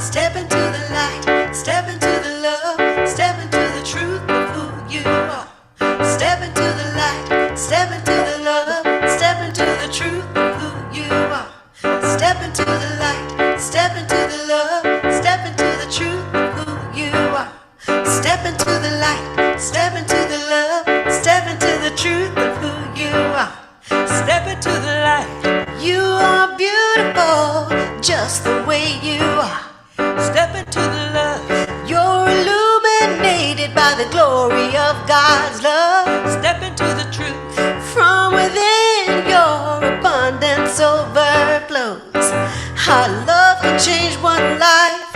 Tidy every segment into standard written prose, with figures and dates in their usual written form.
Step into the light, step into the love, step into the truth of who you are. Step into the light, step into the love, step into the truth of who you are. Step into the light, step into the love, step into the truth of who you are. Step into the light, step into the love, step into the truth of who you are. Step into the light. You are beautiful, just the way you are. Step into the love. You're illuminated by the glory of God's love. Step into the truth. From within, your abundance overflows. Our love can change one life.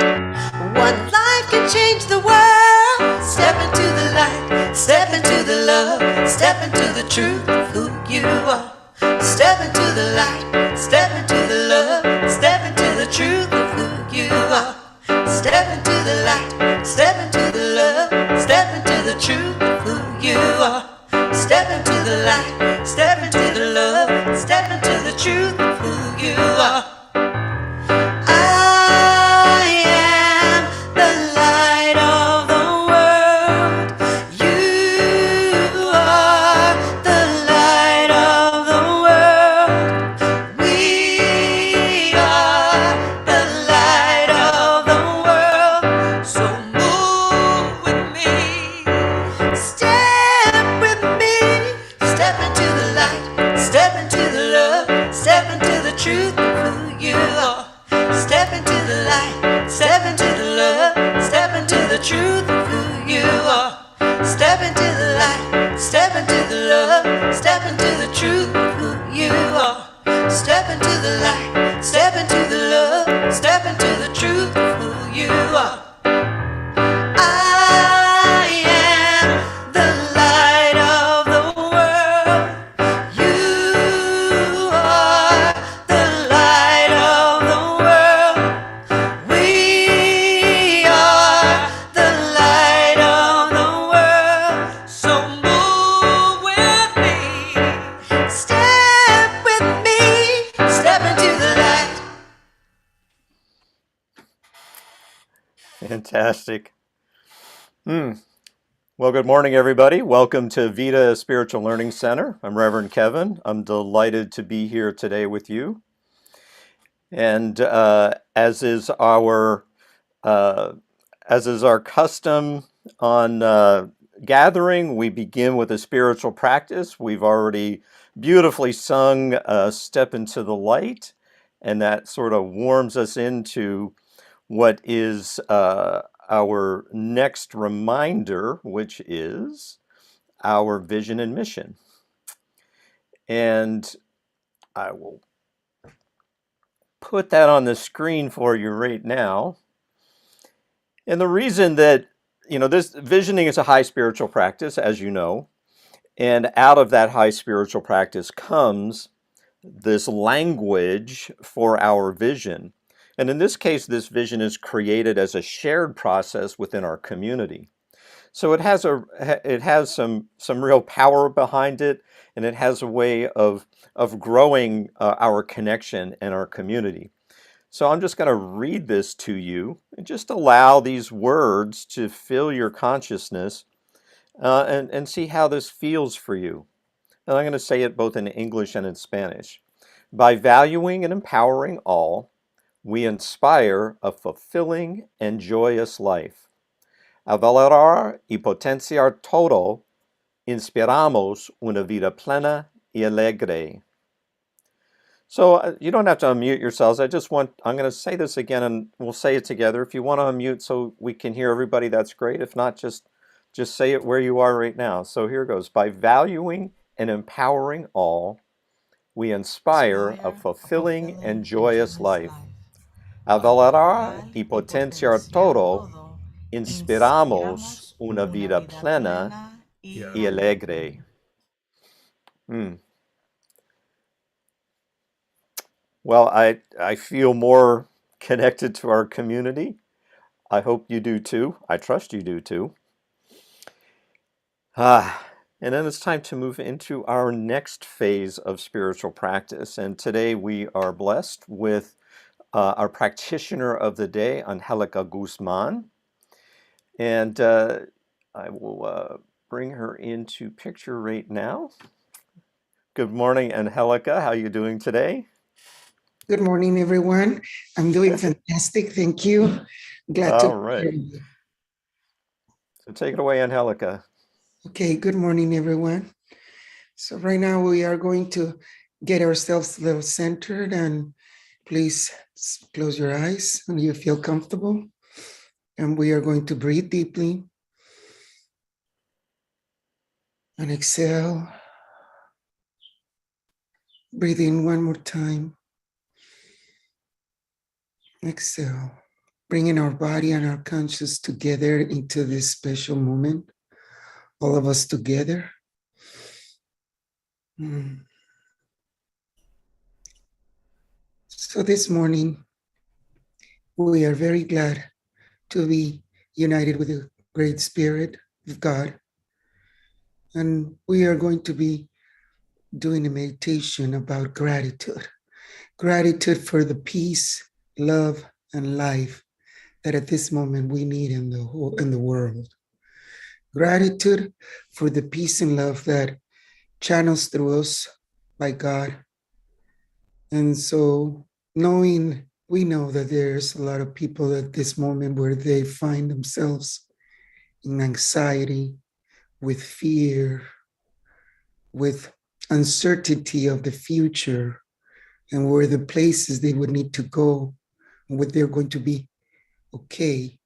One life can change the world. Step into the light, step into the love, step into the truth of who you are. Step into the light, step into the love, step into the truth of who you are. Step into the light, step into the love, step into the truth of who you are. Step into the light, step into the love, step into the truth of who you are. I am the light of the world. You are the light of the world. We are the light of the world. So move with me. Step with me. Step into the light. Step into the love. Step into the truth of who you are. Step into the light, step into the love, step into the truth of who you are. Step into the light, step into the love, step into the truth of who you are. Step into the light, step into the love, step into the truth of who you are. I am the light of the world. You are the light of the world. We are the light of the world. So move with me. Step with me. Step into the light. Fantastic. Well, good morning, everybody. Welcome to Vita Spiritual Learning Center. I'm Reverend Kevin. I'm delighted to be here today with you. And as is our custom on gathering, we begin with a spiritual practice. We've already beautifully sung "Step into the Light," and that sort of warms us into what is our next reminder, which is our vision and mission. And I will put that on the screen for you right now. And the reason that, this visioning is a high spiritual practice, as you know, and out of that high spiritual practice comes this language for our vision. And in this case, this vision is created as a shared process within our community. So it has some real power behind it, and it has a way of growing our connection and our community. So I'm just going to read this to you and just allow these words to fill your consciousness and see how this feels for you. And I'm going to say it both in English and in Spanish. By valuing and empowering all, we inspire a fulfilling and joyous life. Al valorar y potenciar todo, inspiramos una vida plena y alegre. So you don't have to unmute yourselves. I'm going to say this again and we'll say it together. If you want to unmute so we can hear everybody, that's great. If not, just say it where you are right now. So here goes. By valuing and empowering all, we inspire a fulfilling and joyous life. Al valorar y potenciar todo, inspiramos una vida plena y alegre. Well, I feel more connected to our community. I hope you do too. I trust you do too. And then it's time to move into our next phase of spiritual practice. And today we are blessed with our practitioner of the day, Angelica Guzman. And I will bring her into picture right now. Good morning, Angelica. How are you doing today? Good morning, everyone. I'm doing fantastic. Thank you. Glad to All be right. here. So take it away, Angelica. Okay, good morning, everyone. So right now we are going to get ourselves a little centered, and please close your eyes when you feel comfortable. And we are going to breathe deeply and exhale. Breathe in one more time. Exhale. Bringing our body and our conscious together into this special moment. All of us together. Mm. So this morning, we are very glad to be united with the great spirit of God. And we are going to be doing a meditation about gratitude. Gratitude for the peace, love, and life that at this moment we need in the world. Gratitude for the peace and love that channels through us by God. And so we know that there's a lot of people at this moment where they find themselves in anxiety, with fear, with uncertainty of the future, and where the places they would need to go, and what they're going to be okay.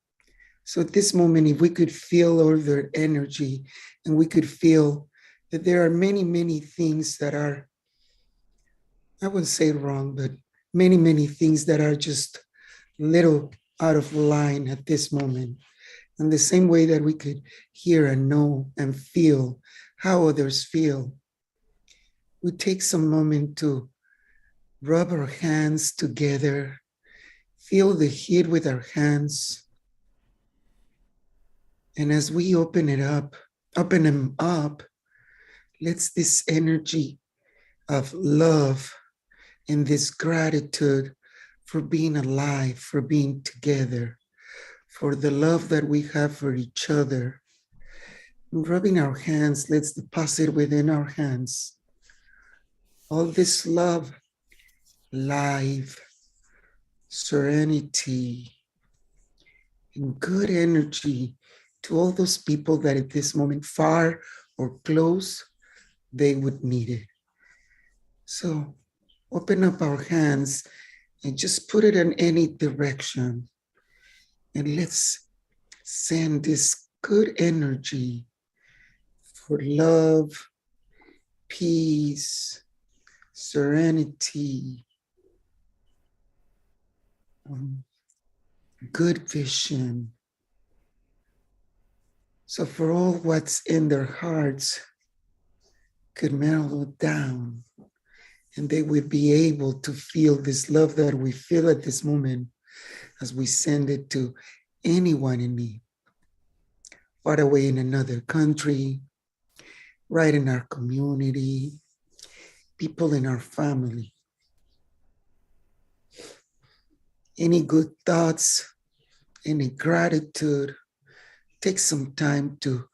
So at this moment, if we could feel all their energy, and we could feel that there are many, many things that are, I wouldn't say wrong, but many, many things that are just little out of line at this moment. And the same way that we could hear and know and feel how others feel, we take some moment to rub our hands together, feel the heat with our hands. And as we open them up, let's this energy of love and this gratitude for being alive, for being together, for the love that we have for each other. And rubbing our hands, let's deposit within our hands all this love, life, serenity, and good energy to all those people that at this moment, far or close, they would need it. So open up our hands and just put it in any direction. And let's send this good energy for love, peace, serenity, good vision. So for all what's in their hearts could mellow down, and they would be able to feel this love that we feel at this moment as we send it to anyone in need, far away in another country, right in our community, people in our family. Any good thoughts, any gratitude, take some time to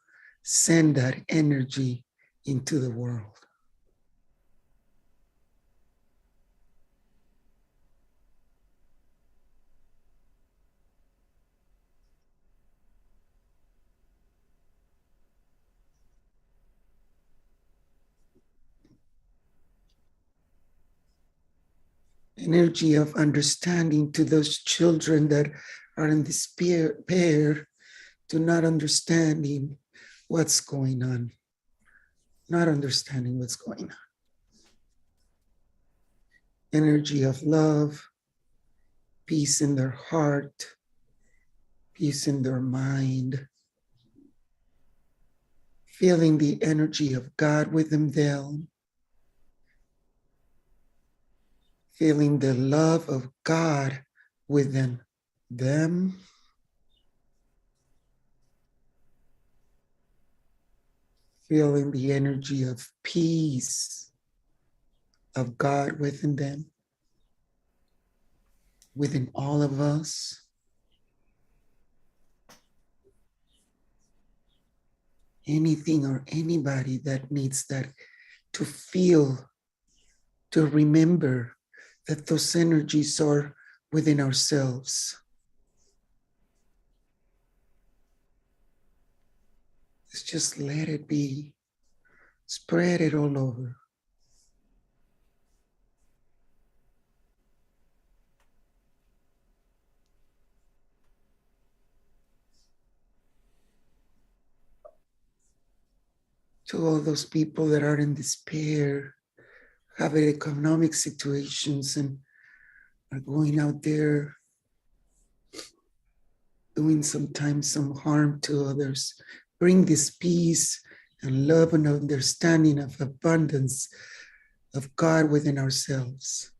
send that energy into the world. Energy of understanding to those children that are in despair, to not understanding what's going on, not understanding what's going on. Energy of love, peace in their heart, peace in their mind, feeling the energy of God within them, feeling the love of God within them, feeling the energy of peace of God within them. within all of us. Anything or anybody that needs that to feel, to remember that those energies are within ourselves. Let's just let it be. Spread it all over. To all those people that are in despair, have economic situations, and are going out there doing sometimes some harm to others. Bring this peace and love and understanding of abundance of God within ourselves.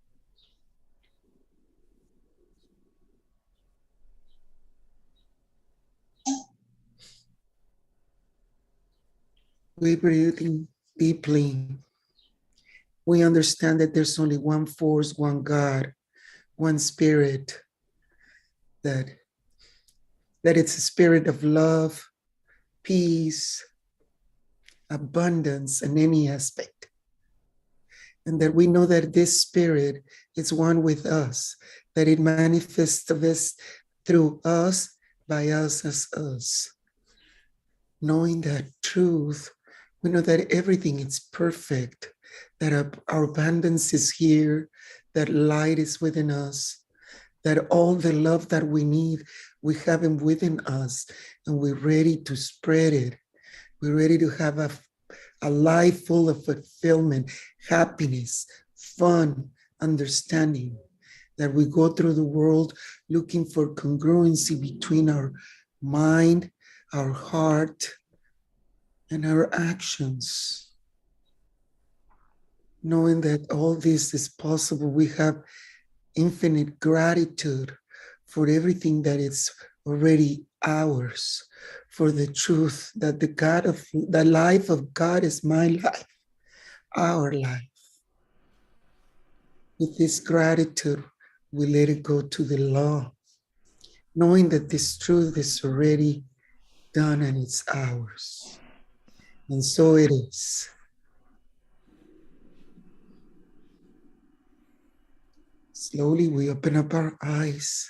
We breathing deeply. We understand that there's only one force, one God, one spirit, that it's a spirit of love, peace, abundance in any aspect. And that we know that this spirit is one with us, that it manifests of us through us, by us as us. Knowing that truth, we know that everything is perfect, that our abundance is here, that light is within us, that all the love that we need, we have it within us, and we're ready to spread it. We're ready to have a life full of fulfillment, happiness, fun, understanding, that we go through the world looking for congruency between our mind, our heart, and our actions. Knowing that all this is possible, we have infinite gratitude for everything that is already ours, for the truth that the life of God is my life, our life. With this gratitude, we let it go to the law, knowing that this truth is already done and it's ours. And so it is. Slowly, we open up our eyes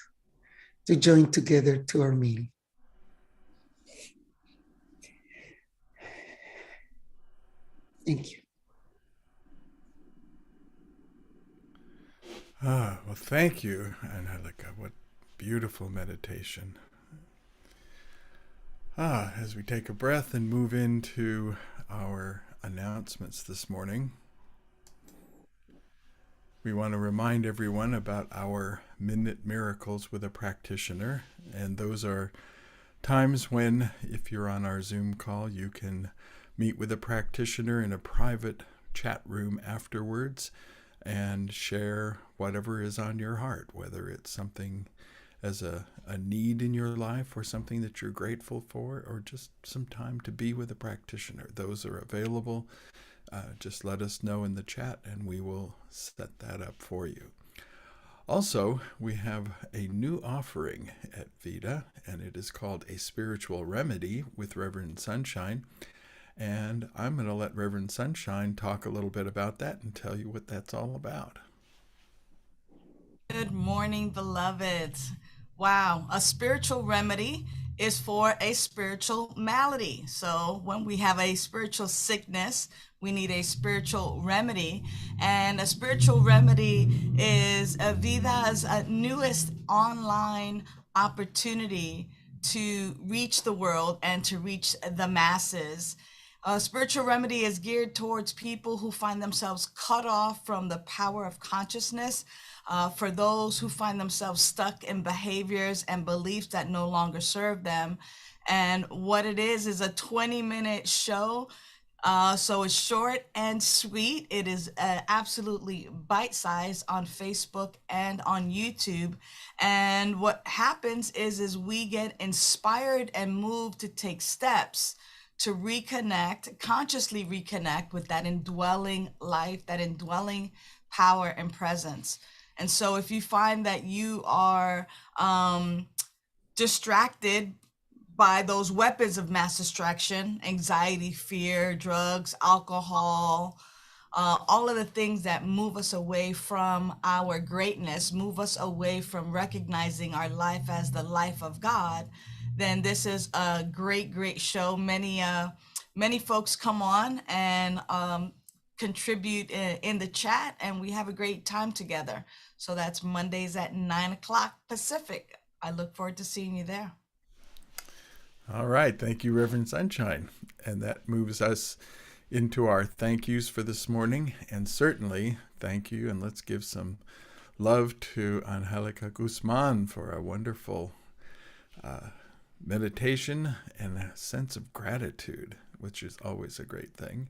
to join together to our meeting. Thank you. Well, thank you, Angelica. What beautiful meditation. As we take a breath and move into our announcements this morning, we want to remind everyone about our Minute Miracles with a Practitioner. And those are times when, if you're on our Zoom call, you can meet with a practitioner in a private chat room afterwards and share whatever is on your heart, whether it's something as a need in your life or something that you're grateful for, or just some time to be with a practitioner. Those are available. Just let us know in the chat and we will set that up for you. Also, we have a new offering at Vita, and it is called A Spiritual Remedy with Reverend Sunshine. And I'm going to let Reverend Sunshine talk a little bit about that and tell you what that's all about. Good morning, beloveds. Wow, a spiritual remedy is for a spiritual malady. So when we have a spiritual sickness, we need a spiritual remedy. And a spiritual remedy is Vida's newest online opportunity to reach the world and to reach the masses. Spiritual remedy is geared towards people who find themselves cut off from the power of consciousness, for those who find themselves stuck in behaviors and beliefs that no longer serve them. And what it is a 20-minute show. So it's short and sweet. It is absolutely bite-sized on Facebook and on YouTube. And what happens is we get inspired and moved to take steps to reconnect, consciously reconnect with that indwelling life, that indwelling power and presence. And so if you find that you are distracted by those weapons of mass distraction, anxiety, fear, drugs, alcohol, all of the things that move us away from our greatness, move us away from recognizing our life as the life of God, then this is a great show. Many folks come on and contribute in the chat, and we have a great time together. So that's Mondays at 9 o'clock Pacific. I look forward to seeing you there. All right. Thank you, Reverend Sunshine. And that moves us into our thank yous for this morning. And certainly, thank you. And let's give some love to Angelica Guzman for a wonderful meditation and a sense of gratitude, which is always a great thing.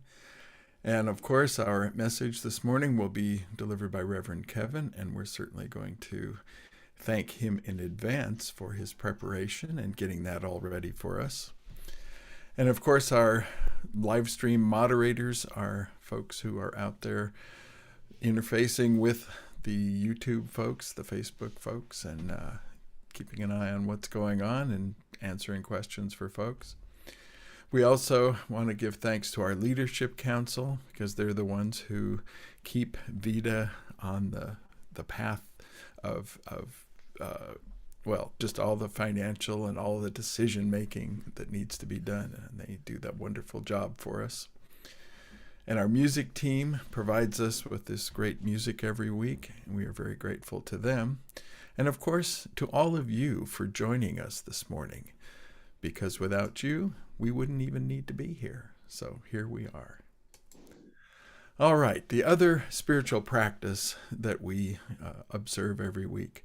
And of course, our message this morning will be delivered by Reverend Kevin, and we're certainly going to thank him in advance for his preparation and getting that all ready for us. And of course, our live stream moderators are folks who are out there interfacing with the YouTube folks, the Facebook folks, and keeping an eye on what's going on and answering questions for folks. We also want to give thanks to our leadership council, because they're the ones who keep VITA on the path of just all the financial and all the decision making that needs to be done. And they do that wonderful job for us. And our music team provides us with this great music every week, and we are very grateful to them. And of course, to all of you for joining us this morning, because without you, we wouldn't even need to be here. So here we are. All right, the other spiritual practice that we observe every week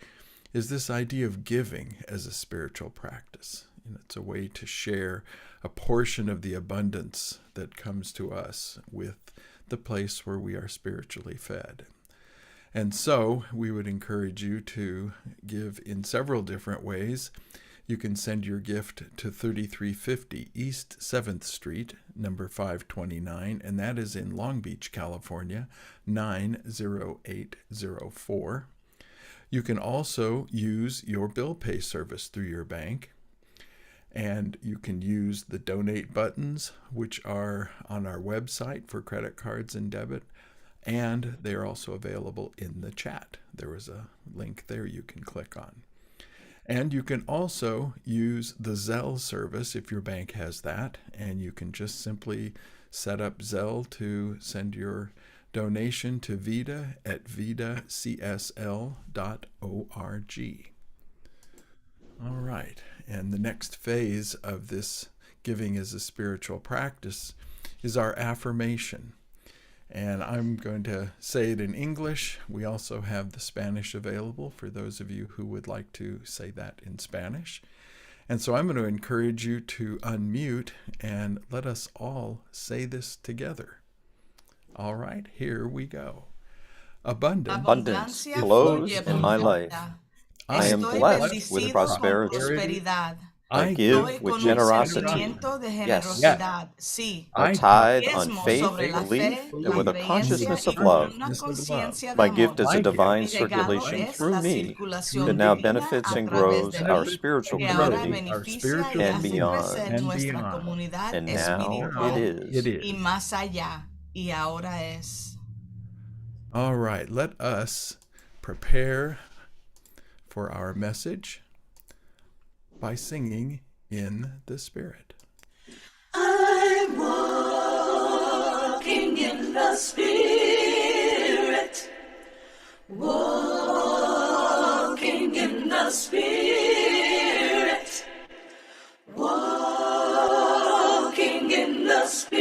is this idea of giving as a spiritual practice. And it's a way to share a portion of the abundance that comes to us with the place where we are spiritually fed. And so we would encourage you to give in several different ways. You can send your gift to 3350 East 7th Street, number 529, and that is in Long Beach, California, 90804. You can also use your bill pay service through your bank, and you can use the donate buttons, which are on our website for credit cards and debit, and they are also available in the chat. There is a link there you can click on. And you can also use the Zelle service if your bank has that, and you can just simply set up Zelle to send your donation to VITA at vitacsl.org. All right, and the next phase of this giving as a spiritual practice is our affirmation. And I'm going to say it in English. We also have the Spanish available for those of you who would like to say that in Spanish. And so I'm going to encourage you to unmute and let us all say this together. All right, here we go. Abundance flows in my life. I am blessed with prosperity. I give with generosity. Yes. I tithe on faith, belief, and with a consciousness of love. My gift is a divine circulation through me that now benefits and grows our spiritual community and beyond. And now it is. All right, let us prepare for our message by singing in the Spirit. I'm walking in the Spirit, walking in the Spirit, walking in the Spirit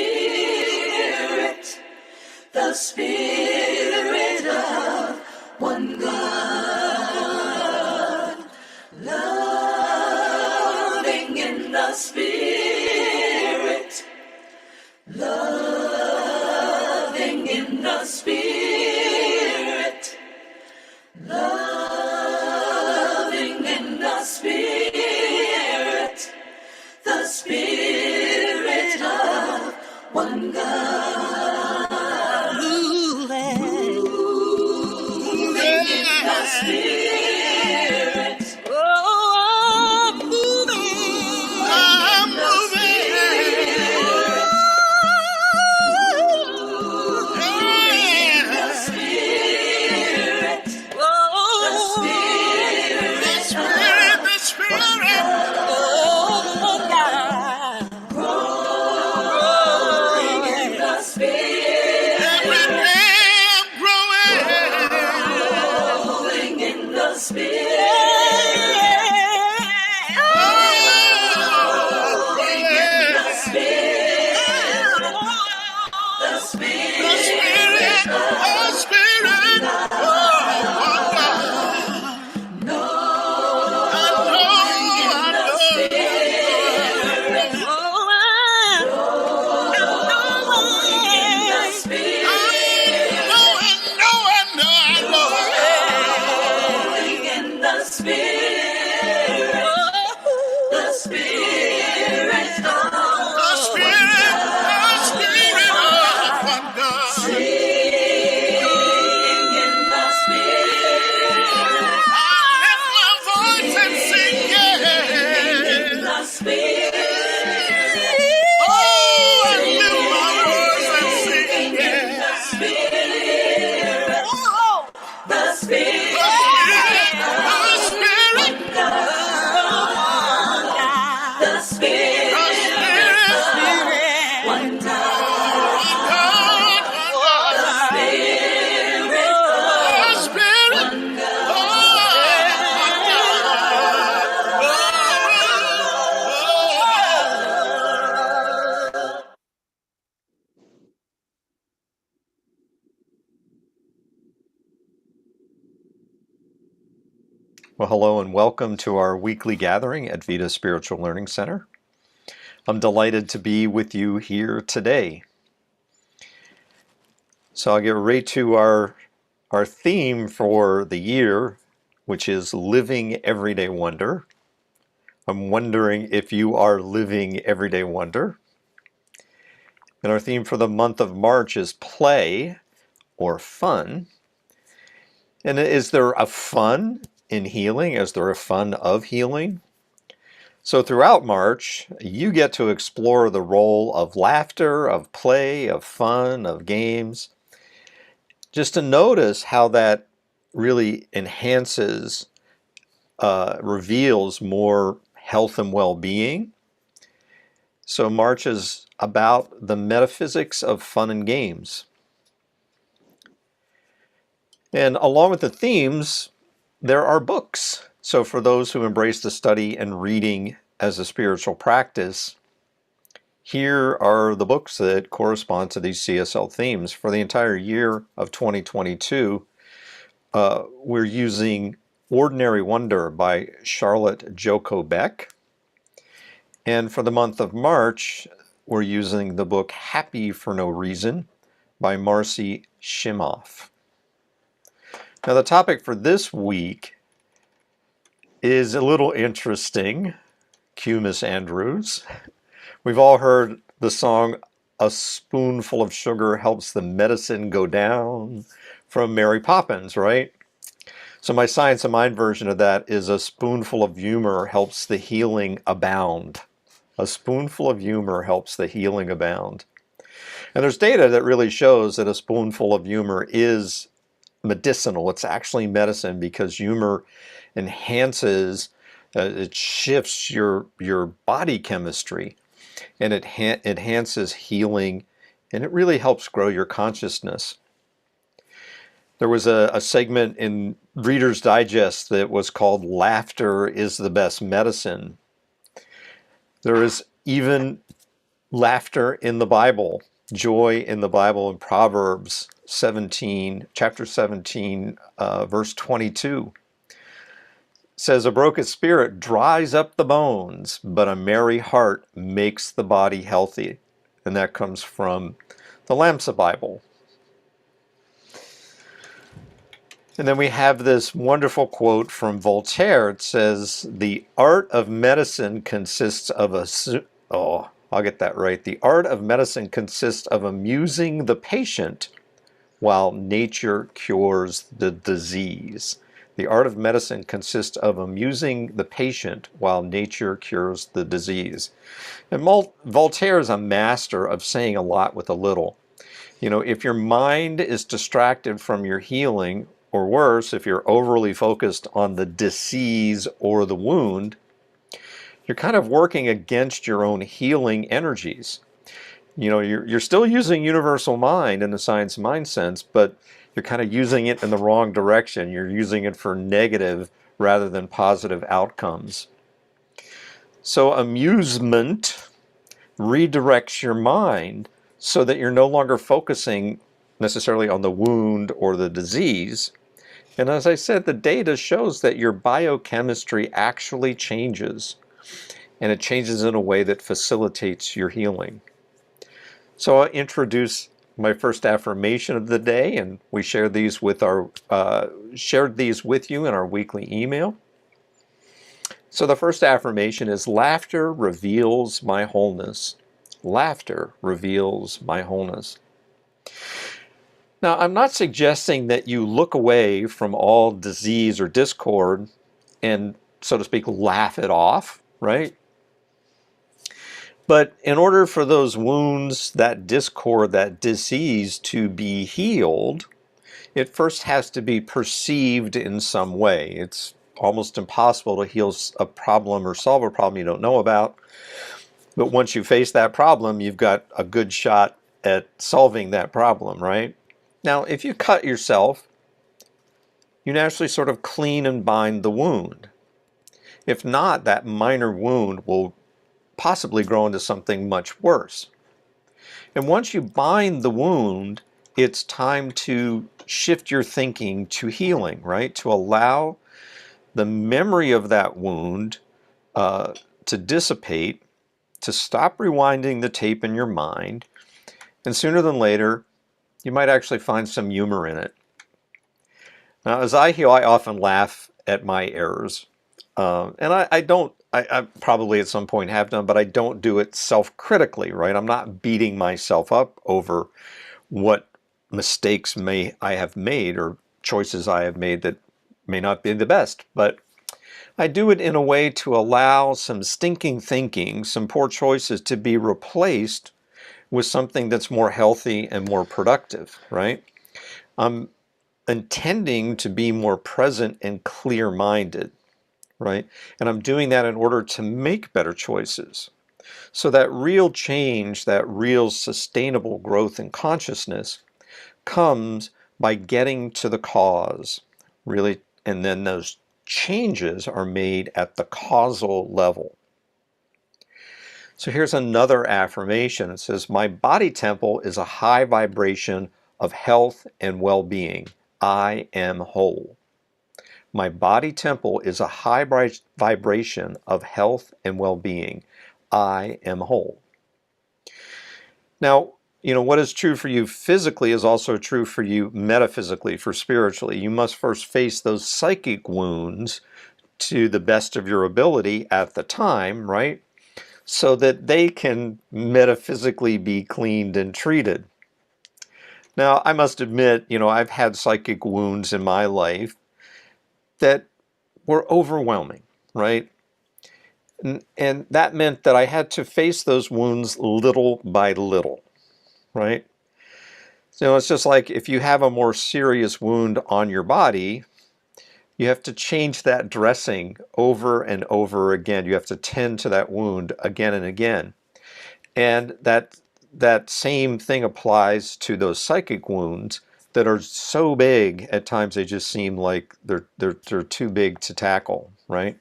of one God, loving in the Spirit, loving in the Spirit, loving in the Spirit of one God, moving in the Well, hello and welcome to our weekly gathering at Vita Spiritual Learning Center. I'm delighted to be with you here today. So I'll get right to our theme for the year, which is Living Everyday Wonder. I'm wondering if you are living everyday wonder. And our theme for the month of March is play or fun. And is there a fun in healing? Is there a fun of healing? So throughout March, you get to explore the role of laughter, of play, of fun, of games, just to notice how that really enhances, reveals more health and well-being. So March is about the metaphysics of fun and games. And along with the themes, there are books. So for those who embrace the study and reading as a spiritual practice, here are the books that correspond to these CSL themes. For the entire year of 2022, we're using Ordinary Wonder by Charlotte Joko Beck. And for the month of March, we're using the book Happy for No Reason by Marcy Shimoff. Now the topic for this week is a little interesting. Cue Miss Andrews. We've all heard the song "A Spoonful of Sugar Helps the Medicine Go Down" from Mary Poppins, right? So my Science of Mind version of that is "A spoonful of humor helps the healing abound." A spoonful of humor helps the healing abound. And there's data that really shows that a spoonful of humor is medicinal. It's actually medicine because humor enhances, it shifts your body chemistry, and it enhances healing, and it really helps grow your consciousness. There was a segment in Reader's Digest that was called "Laughter is the Best Medicine." There is even laughter in the Bible, joy in the Bible in Proverbs 17, chapter 17, verse 22. Says, "A broken spirit dries up the bones, but a merry heart makes the body healthy." And that comes from the Lamsa Bible. And then we have this wonderful quote from Voltaire. It says, "The art of medicine consists of I'll get that right. The art of medicine consists of amusing the patient while nature cures the disease." The art of medicine consists of amusing the patient while nature cures the disease. And Voltaire is a master of saying a lot with a little. You know, if your mind is distracted from your healing, or worse, if you're overly focused on the disease or the wound, you're kind of working against your own healing energies. You know, you're still using universal mind in the science of mind sense, but you're kind of using it in the wrong direction. You're using it for negative rather than positive outcomes. So amusement redirects your mind so that you're no longer focusing necessarily on the wound or the disease. And as I said, the data shows that your biochemistry actually changes, and it changes in a way that facilitates your healing. So I'll introduce my first affirmation of the day, and we shared these with you in our weekly email. So the first affirmation is, "Laughter reveals my wholeness." Laughter reveals my wholeness. Now, I'm not suggesting that you look away from all disease or discord and, so to speak, laugh it off, right? But in order for those wounds, that discord, that disease to be healed, it first has to be perceived in some way. It's almost impossible to heal a problem or solve a problem you don't know about. But once you face that problem, you've got a good shot at solving that problem, right? Now, if you cut yourself, you naturally sort of clean and bind the wound. If not, that minor wound will possibly grow into something much worse. And once you bind the wound, it's time to shift your thinking to healing, right? To allow the memory of that wound to dissipate, to stop rewinding the tape in your mind, and sooner than later, you might actually find some humor in it. Now, as I heal, I often laugh at my errors. And I probably at some point have done, but I don't do it self-critically, right? I'm not beating myself up over what mistakes I have made or choices I have made that may not be the best. But I do it in a way to allow some stinking thinking, some poor choices to be replaced with something that's more healthy and more productive, right? I'm intending to be more present and clear-minded, right? And I'm doing that in order to make better choices. So that real change, that real sustainable growth in consciousness comes by getting to the cause, really, and then those changes are made at the causal level. So here's another affirmation. It says, my body temple is a high vibration of health and well-being. I am whole. My body temple is a high vibration of health and well-being. I am whole. Now, what is true for you physically is also true for you metaphysically, for spiritually. You must first face those psychic wounds to the best of your ability at the time, right? So that they can metaphysically be cleaned and treated. Now, I must admit, I've had psychic wounds in my life that were overwhelming, right? And that meant that I had to face those wounds little by little, right? So it's just like if you have a more serious wound on your body, you have to change that dressing over and over again. You have to tend to that wound again and again. And that same thing applies to those psychic wounds that are so big at times they just seem like they're too big to tackle, right?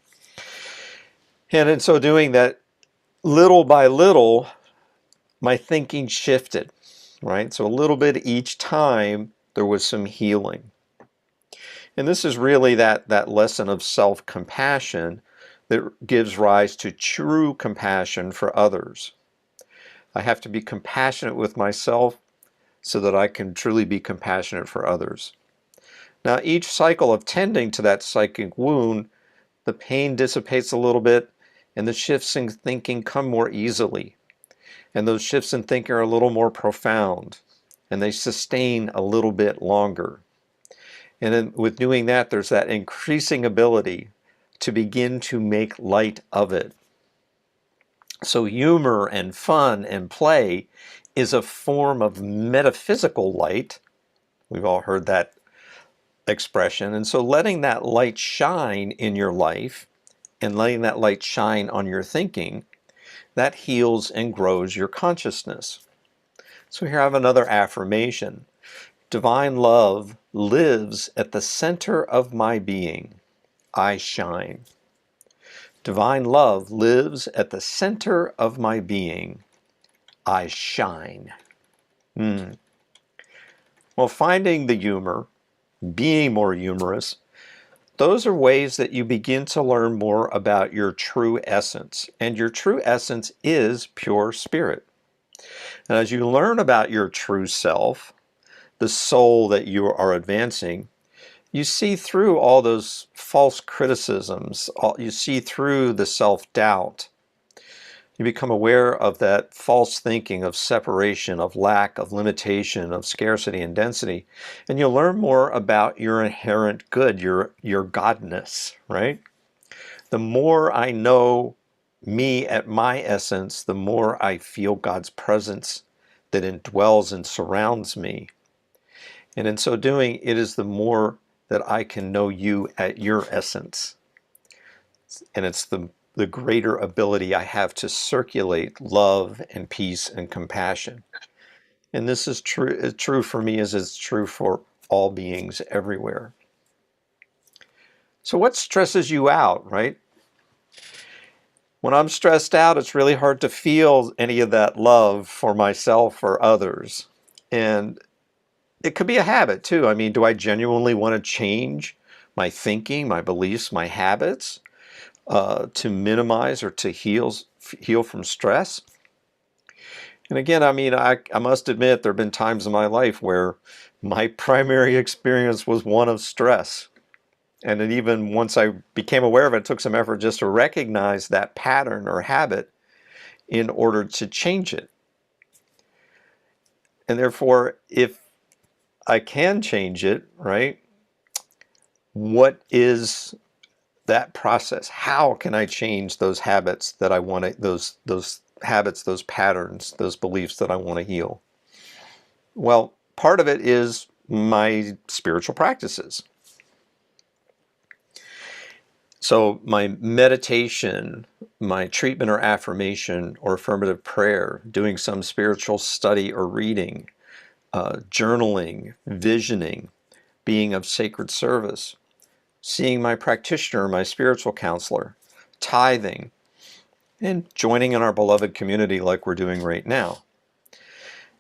And in so doing that, little by little, my thinking shifted, right? So a little bit each time there was some healing. And this is really that lesson of self-compassion that gives rise to true compassion for others. I have to be compassionate with myself so that I can truly be compassionate for others. Now, each cycle of tending to that psychic wound, the pain dissipates a little bit and the shifts in thinking come more easily. And those shifts in thinking are a little more profound and they sustain a little bit longer. And then with doing that, there's that increasing ability to begin to make light of it. So humor and fun and play is a form of metaphysical light. We've all heard that expression. And so letting that light shine in your life and letting that light shine on your thinking, that heals and grows your consciousness. So here I have another affirmation. Divine love lives at the center of my being. I shine. Divine love lives at the center of my being. I shine. Well, finding the humor, being more humorous, those are ways that you begin to learn more about your true essence. And your true essence is pure spirit. And as you learn about your true self, the soul that you are advancing, you see through all those false criticisms. You see through the self-doubt. You become aware of that false thinking of separation, of lack, of limitation, of scarcity and density. And you'll learn more about your inherent good, your godness, right? The more I know me at my essence, the more I feel God's presence that indwells and surrounds me. And in so doing, it is the more that I can know you at your essence. And it's the greater ability I have to circulate love and peace and compassion. And this is true for me as it's true for all beings everywhere. So what stresses you out, right? When I'm stressed out, it's really hard to feel any of that love for myself or others. And it could be a habit too. I mean, do I genuinely want to change my thinking, my beliefs, my habits, to minimize or to heal from stress. And again, I mean, I must admit there have been times in my life where my primary experience was one of stress. And then even once I became aware of it, it took some effort just to recognize that pattern or habit in order to change it. And therefore, if I can change it, right, what is that process? How can I change those habits that I want to, those habits, those patterns, those beliefs that I want to heal? Well, part of it is my spiritual practices. So my meditation, my treatment or affirmation or affirmative prayer, doing some spiritual study or reading, journaling, visioning, being of sacred service, seeing my practitioner, my spiritual counselor, tithing, and joining in our beloved community like we're doing right now.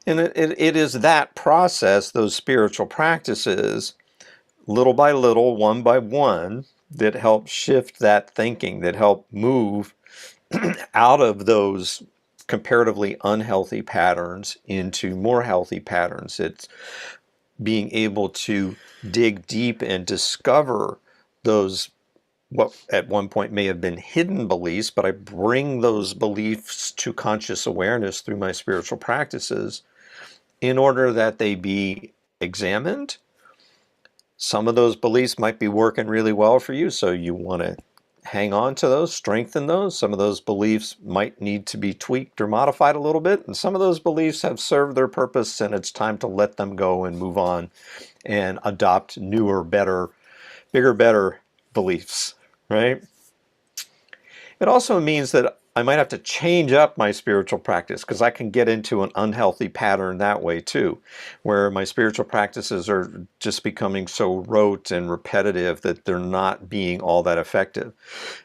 And it is that process, those spiritual practices, little by little, one by one, that help shift that thinking, that help move out of those comparatively unhealthy patterns into more healthy patterns. It's being able to dig deep and discover those, what at one point may have been hidden beliefs, but I bring those beliefs to conscious awareness through my spiritual practices in order that they be examined. Some of those beliefs might be working really well for you, so you want to hang on to those, strengthen those. Some of those beliefs might need to be tweaked or modified a little bit, and some of those beliefs have served their purpose, and it's time to let them go and move on and adopt newer, better, bigger, better beliefs, right? It also means that I might have to change up my spiritual practice because I can get into an unhealthy pattern that way too, where my spiritual practices are just becoming so rote and repetitive that they're not being all that effective.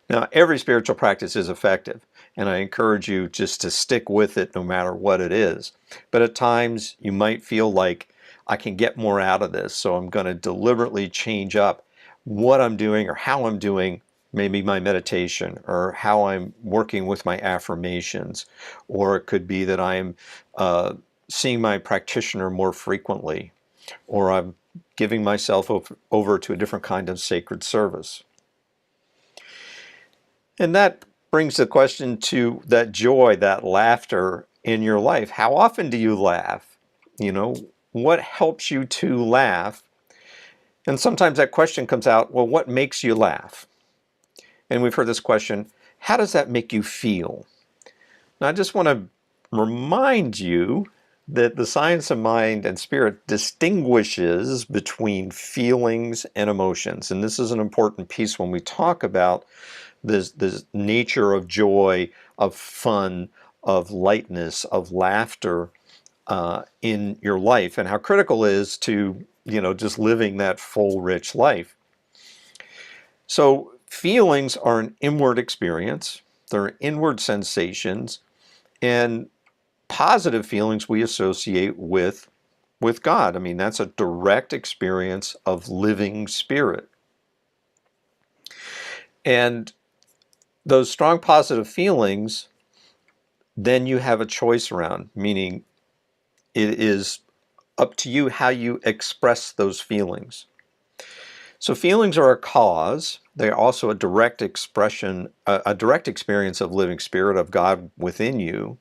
Now, every spiritual practice is effective, and I encourage you just to stick with it no matter what it is. But at times you might feel like I can get more out of this, so I'm going to deliberately change up what I'm doing or how I'm doing maybe my meditation, or how I'm working with my affirmations, or it could be that I'm seeing my practitioner more frequently, or I'm giving myself over to a different kind of sacred service. And that brings the question to that joy, that laughter in your life. How often do you laugh? You know, what helps you to laugh? And sometimes that question comes out, well, what makes you laugh? And we've heard this question, how does that make you feel? Now, I just want to remind you that the science of mind and spirit distinguishes between feelings and emotions. And this is an important piece when we talk about this nature of joy, of fun, of lightness, of laughter in your life, and how critical it is to, just living that full, rich life. So feelings are an inward experience. They're inward sensations, and positive feelings we associate with God. I mean, that's a direct experience of living spirit. And those strong positive feelings, then you have a choice around, meaning it is up to you how you express those feelings. So feelings are a cause. They're also a direct expression, a direct experience of living spirit, of God within you.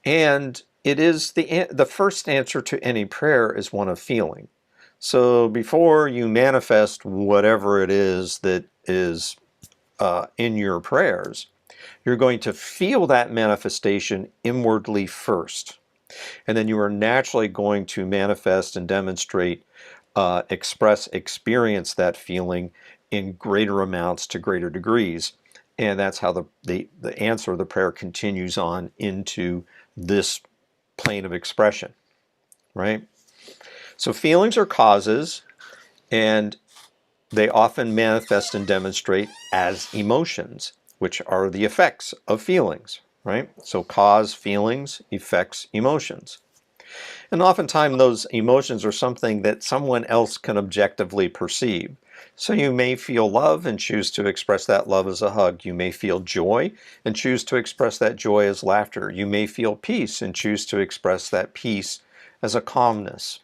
And it is the first answer to any prayer is one of feeling. So before you manifest whatever it is that is in your prayers, you're going to feel that manifestation inwardly first. And then you are naturally going to manifest and demonstrate, experience that feeling in greater amounts to greater degrees. And that's how the answer of the prayer continues on into this plane of expression, right? So feelings are causes, and they often manifest and demonstrate as emotions, which are the effects of feelings, right? So cause feelings, effects emotions. And oftentimes those emotions are something that someone else can objectively perceive. So you may feel love and choose to express that love as a hug. You may feel joy and choose to express that joy as laughter. You may feel peace and choose to express that peace as a calmness.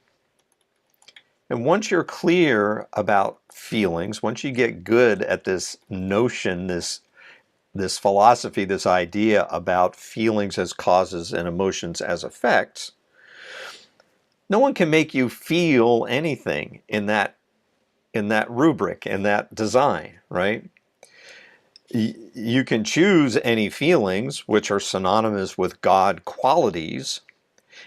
And once you're clear about feelings, once you get good at this notion, this philosophy, this idea about feelings as causes and emotions as effects, no one can make you feel anything in that rubric, in that design, right? You can choose any feelings which are synonymous with God qualities.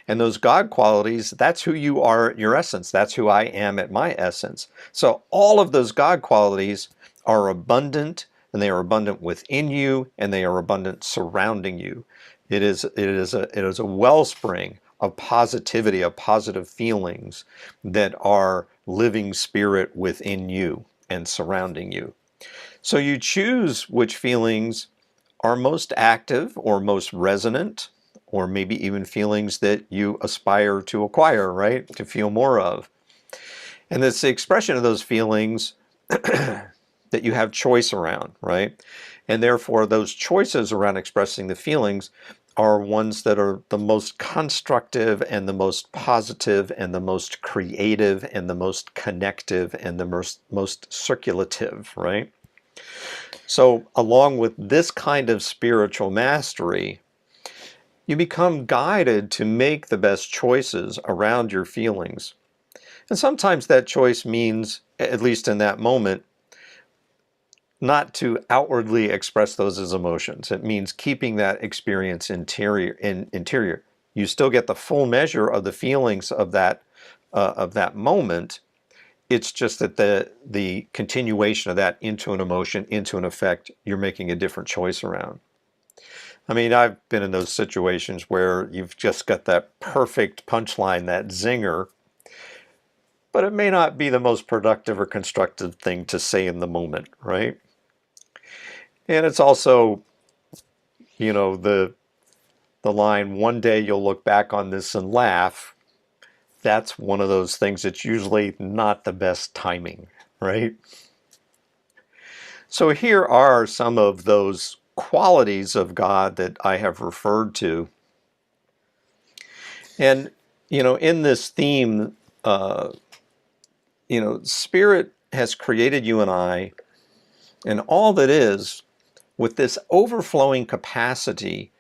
And those God qualities, that's who you are at your essence. That's who I am at my essence. So all of those God qualities are abundant, and they are abundant within you, and they are abundant surrounding you. It is a wellspring of positivity, of positive feelings that are living spirit within you and surrounding you. So you choose which feelings are most active or most resonant, or maybe even feelings that you aspire to acquire, right? To feel more of. And it's the expression of those feelings that you have choice around, right? And therefore, those choices around expressing the feelings are ones that are the most constructive and the most positive and the most creative and the most connective and the most circulative, right? So along with this kind of spiritual mastery, you become guided to make the best choices around your feelings. And sometimes that choice means, at least in that moment, not to outwardly express those as emotions. It means keeping that experience interior. You still get the full measure of the feelings of that moment. It's just that the continuation of that into an emotion, into an effect, you're making a different choice around. I mean, I've been in those situations where you've just got that perfect punchline, that zinger, but it may not be the most productive or constructive thing to say in the moment, right? And it's also, the line, one day you'll look back on this and laugh. That's one of those things that's usually not the best timing, right? So here are some of those qualities of God that I have referred to. And, in this theme, Spirit has created you and I, and all that is, with this overflowing capacity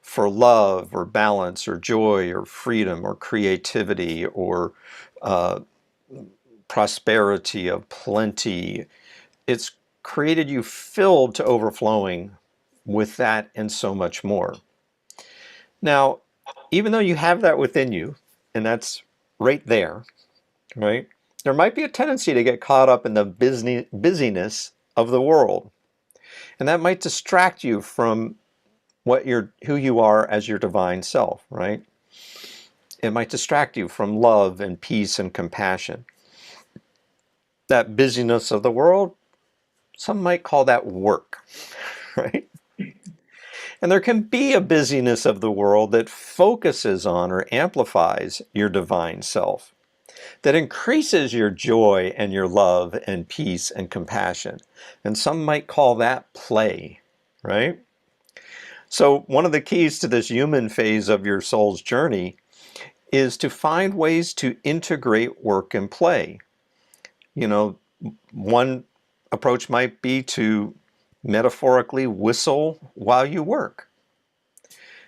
for love or balance or joy or freedom or creativity or prosperity of plenty. It's created you filled to overflowing with that and so much more. Now, even though you have that within you, and that's right there, right? There might be a tendency to get caught up in the busyness of the world. And that might distract you from who you are as your divine self, right? It might distract you from love and peace and compassion. That busyness of the world, some might call that work, right? And there can be a busyness of the world that focuses on or amplifies your divine self, that increases your joy and your love and peace and compassion. And some might call that play, right? So one of the keys to this human phase of your soul's journey is to find ways to integrate work and play. One approach might be to metaphorically whistle while you work.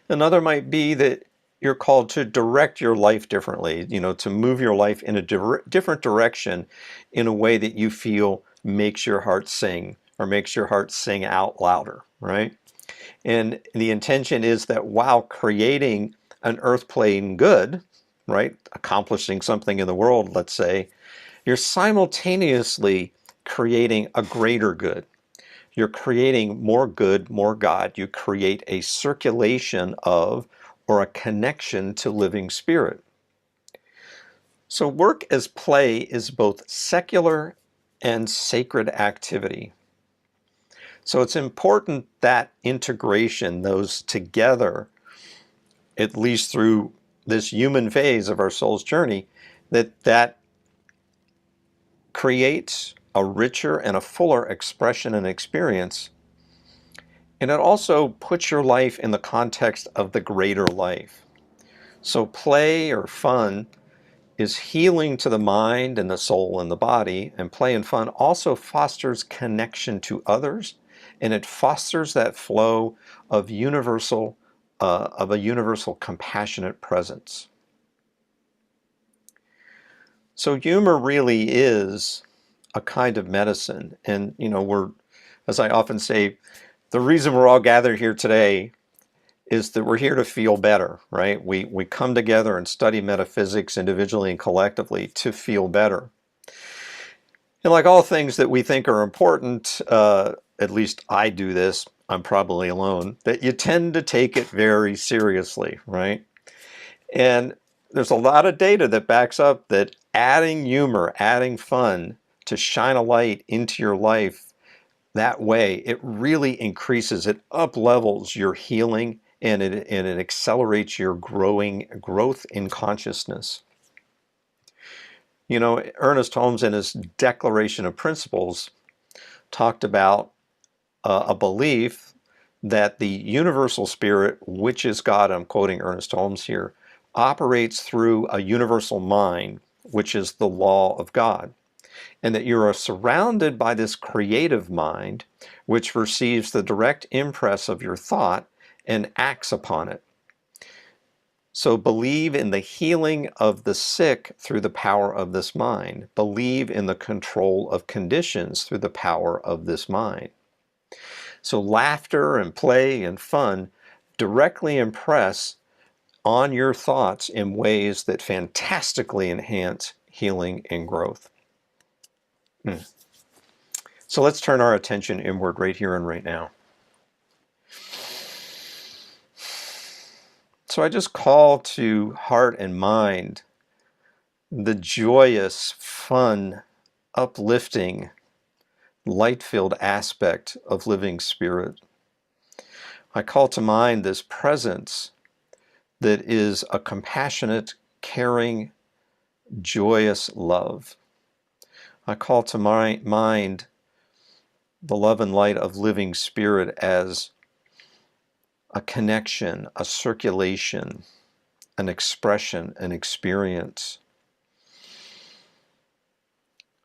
Another might be that you're called to direct your life differently, to move your life in a different direction in a way that you feel makes your heart sing or makes your heart sing out louder, right? And the intention is that while creating an earth plane good, right, accomplishing something in the world, let's say, you're simultaneously creating a greater good. You're creating more good, more God. You create a circulation of or a connection to living spirit. So work as play is both secular and sacred activity. So it's important that integration, those together, at least through this human phase of our soul's journey, that creates a richer and a fuller expression and experience. And it also puts your life in the context of the greater life. So play or fun is healing to the mind and the soul and the body, and play and fun also fosters connection to others, and it fosters that flow of a universal compassionate presence. So humor really is a kind of medicine, and as I often say, the reason we're all gathered here today is that we're here to feel better, right? We come together and study metaphysics individually and collectively to feel better. And like all things that we think are important, at least I do this, I'm probably alone, that you tend to take it very seriously, right? And there's a lot of data that backs up that adding humor, adding fun to shine a light into your life that way, it really increases, it up levels your healing, and it accelerates your growth in consciousness. Ernest Holmes in his Declaration of Principles talked about a belief that the universal spirit, which is God, I'm quoting Ernest Holmes here, operates through a universal mind, which is the law of God, and that you are surrounded by this creative mind, which receives the direct impress of your thought and acts upon it. So believe in the healing of the sick through the power of this mind. Believe in the control of conditions through the power of this mind. So laughter and play and fun directly impress on your thoughts in ways that fantastically enhance healing and growth. So let's turn our attention inward right here and right now. So I just call to heart and mind the joyous, fun, uplifting, light-filled aspect of living spirit. I call to mind this presence that is a compassionate, caring, joyous love. I call to mind the love and light of living spirit as a connection, a circulation, an expression, an experience.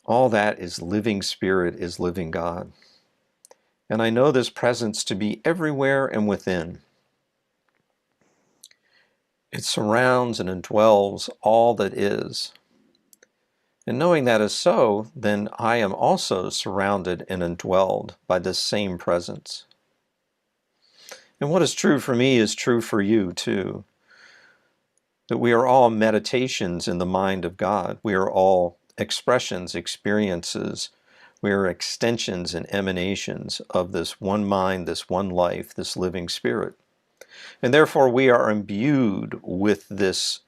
All that is living spirit, is living God. And I know this presence to be everywhere and within. It surrounds and indwells all that is. And knowing that is so, then I am also surrounded and indwelled by this same presence. And what is true for me is true for you too. That we are all meditations in the mind of God. We are all expressions, experiences. We are extensions and emanations of this one mind, this one life, this living spirit. And therefore we are imbued with this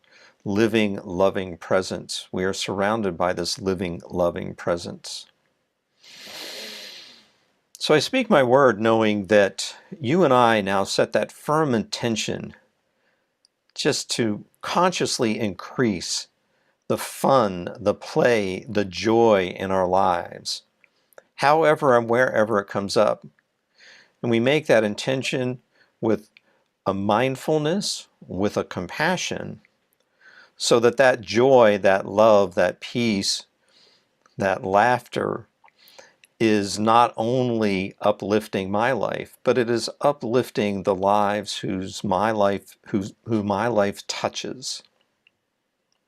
living, loving presence. We are surrounded by this living, loving presence. So I speak my word knowing that you and I now set that firm intention just to consciously increase the fun, the play, the joy in our lives, however and wherever it comes up. And we make that intention with a mindfulness, with a compassion, so that that joy, that love, that peace, that laughter is not only uplifting my life, but it is uplifting the lives who my life touches.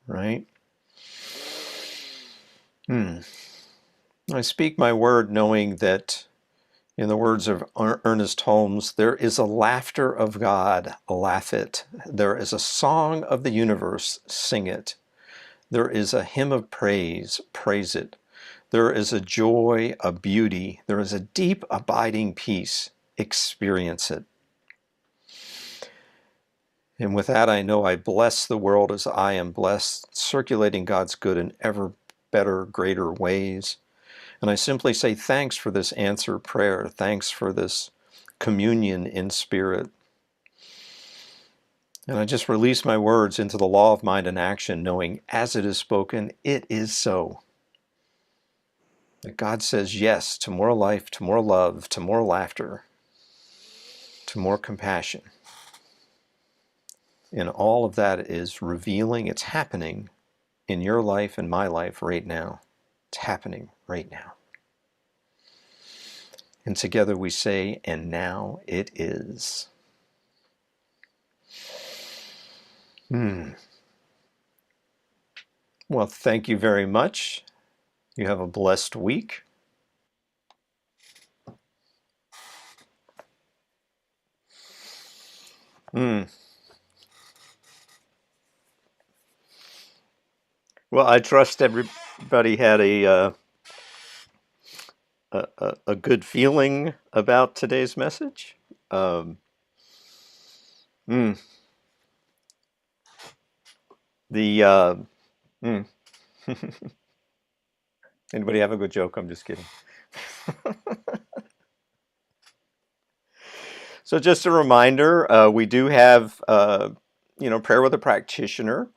Right? I speak my word knowing that, in the words of Ernest Holmes, there is a laughter of God, laugh it. There is a song of the universe, sing it. There is a hymn of praise, praise it. There is a joy, a beauty. There is a deep, abiding peace, experience it. And with that, I know I bless the world as I am blessed, circulating God's good in ever better, greater ways. And I simply say thanks for this answered prayer. Thanks for this communion in spirit. And I just release my words into the law of mind and action, knowing as it is spoken, it is so. That God says yes to more life, to more love, to more laughter, to more compassion. And all of that is revealing, it's happening in your life and my life right now. It's happening right now. And together we say, and now it is. Well, thank you very much. You have a blessed week. Well, I trust everybody had a good feeling about today's message. Um, mm, the mm. Anybody have a good joke? I'm just kidding. So just a reminder, we do have prayer with a practitioner.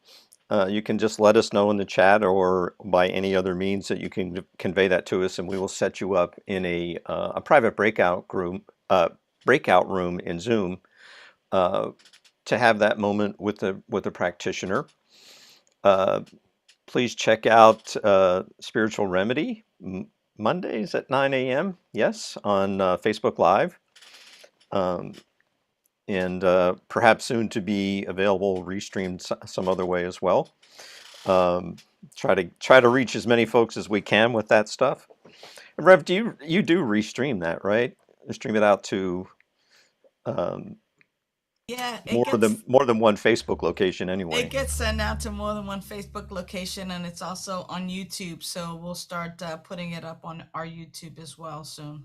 You can just let us know in the chat or by any other means that you can convey that to us, and we will set you up in a private breakout room in Zoom to have that moment with the practitioner. Please check out Spiritual Remedy Mondays at 9 a.m. Yes, on Facebook Live. And perhaps soon to be available restreamed some other way as well. Try to reach as many folks as we can with that stuff. Rev, you do restream that, right? Stream it out to Yeah, more than one Facebook location it anyway. gets sent out to more than one Facebook location, and it's also on YouTube. So we'll start putting it up on our YouTube as well soon.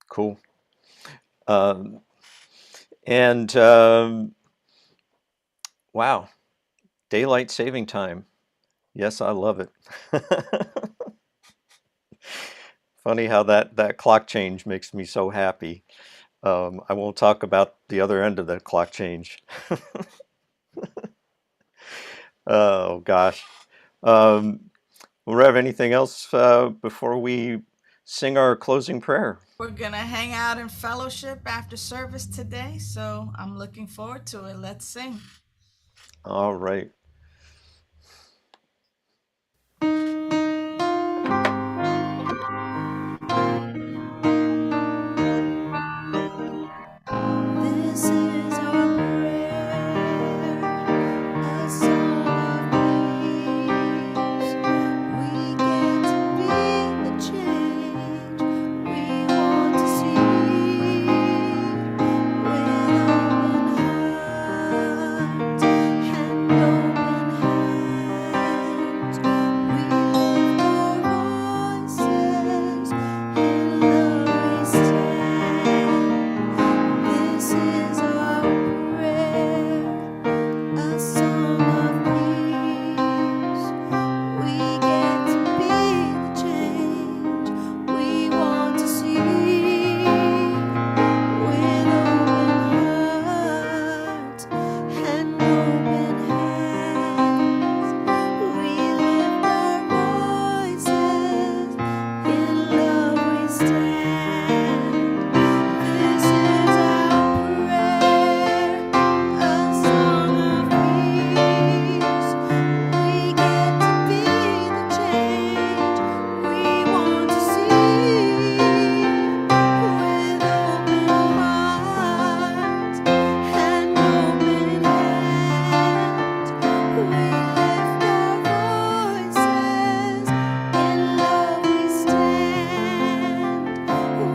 Cool. And wow, daylight saving time. Yes, I love it. Funny how that clock change makes me so happy. I won't talk about the other end of that clock change. Oh gosh. Well, Rev, anything else before we sing our closing prayer? We're going to hang out in fellowship after service today. So I'm looking forward to it. Let's sing. All right. This is our prayer, a song of peace. We get to be the change we want to see. With open hearts and open hands, we lift our voices, in love we stand. This is our prayer, a song of peace. We get to be the change we want to see. With open hearts and open hands, we lift our voices, in love we stand. This is our prayer, a song of peace. We get to be the change we want to see. With open hearts and open hands, we lift our voices, in love we stand.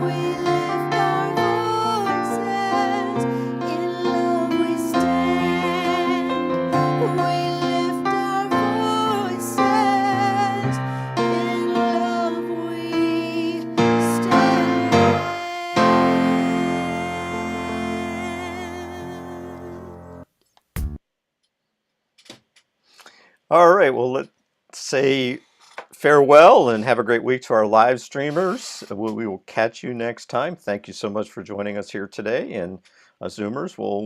We lift our voices, in love we stand. We lift our voices, in love we stand. All right. Well, let's say farewell and have a great week to our live streamers. We will catch you next time. Thank you so much for joining us here today. And Zoomers, we'll